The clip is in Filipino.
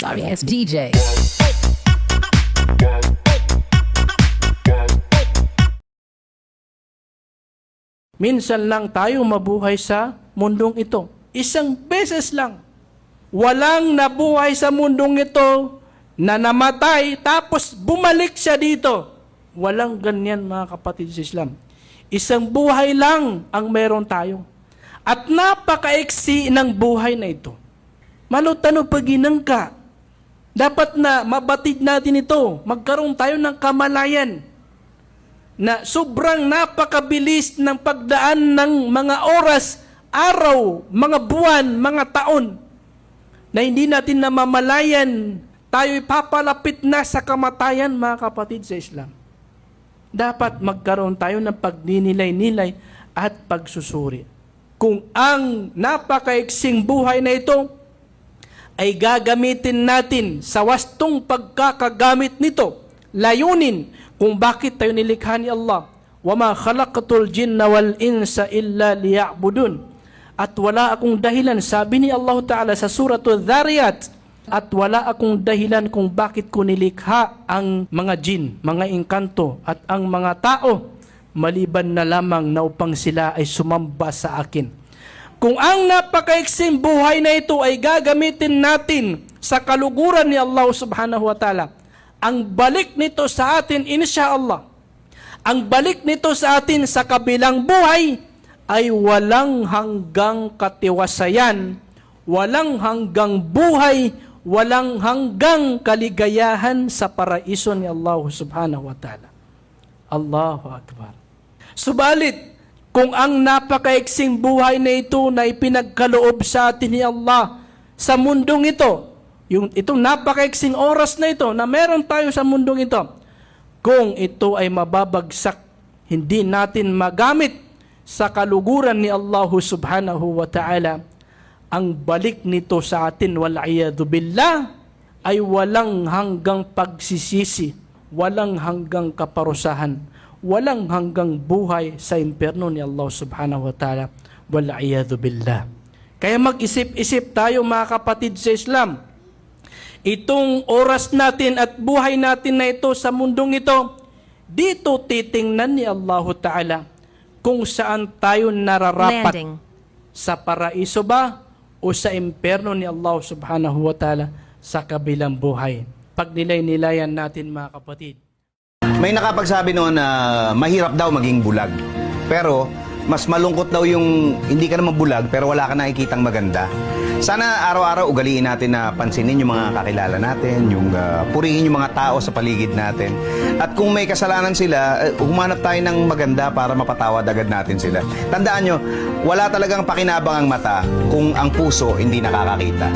Sorry, as DJ. Minsan lang tayo mabuhay sa mundong ito. Isang beses lang. Walang nabuhay sa mundong ito na namatay tapos bumalik siya dito. Walang ganyan mga kapatid sa Islam. Isang buhay lang ang meron tayo. At napakaiksi ng buhay na ito. Malutano paginang ka. Dapat na mabatid natin ito. Magkaroon tayo ng kamalayan na sobrang napakabilis ng pagdaan ng mga oras, araw, mga buwan, mga taon na hindi natin namamalayan tayo'y papalapit na sa kamatayan mga kapatid sa Islam. Dapat magkaroon tayo ng pagninilay-nilay at pagsusuri. Kung ang napakaiksing buhay na ito ay gagamitin natin sa wastong pagkakagamit nito, layunin kung bakit tayo nilikha ni Allah. وَمَا خَلَقْتُ الْجِنَّ وَالْإِنسَ إِلَّا لِيَعْبُدُونَ. At wala akong dahilan, sabi ni Allah Ta'ala sa Suratul Dhariyat, at wala akong dahilan kung bakit ko nilikha ang mga jin, mga engkanto, at ang mga tao, maliban na lamang na upang sila ay sumamba sa akin. Kung ang napakaiksing buhay na ito ay gagamitin natin sa kaluguran ni Allah Subhanahu wa Ta'ala, ang balik nito sa atin, insyaallah, ang balik nito sa atin sa kabilang buhay ay walang hanggang katiwasayan, walang hanggang buhay, walang hanggang kaligayahan sa paraiso ni Allah Subhanahu wa Ta'ala. Allahu Akbar. Subalit, kung ang napakaiksing buhay na ito na ipinagkaloob sa atin ni Allah sa mundong ito, itong napakaiksing oras na ito na meron tayo sa mundong ito, kung ito ay mababagsak, hindi natin magamit sa kaluguran ni Allah Subhanahu wa Ta'ala, ang balik nito sa atin, wal'iyadu billah, ay walang hanggang pagsisisi, walang hanggang kaparusahan, walang hanggang buhay sa impyerno ni Allah Subhanahu wa Ta'ala, wal'iyadu billah. Kaya mag-isip-isip tayo mga kapatid sa Islam. Itong oras natin at buhay natin na ito sa mundong ito, dito titingnan ni Allah Ta'ala kung saan tayo nararapat. Landing. Sa paraiso ba o sa impyerno ni Allah Subhanahu wa Ta'ala sa kabilang buhay. Pagnilay-nilayan natin mga kapatid. May nakapagsabi noon na mahirap daw maging bulag. Pero mas malungkot daw yung hindi ka naman bulag pero wala ka nakikitang maganda. Sana araw-araw ugaliin natin na pansinin yung mga kakilala natin, yung purihin yung mga tao sa paligid natin. At kung may kasalanan sila, humanap tayo ng maganda para mapatawad agad natin sila. Tandaan nyo, wala talagang pakinabang ang mata kung ang puso hindi nakakakita.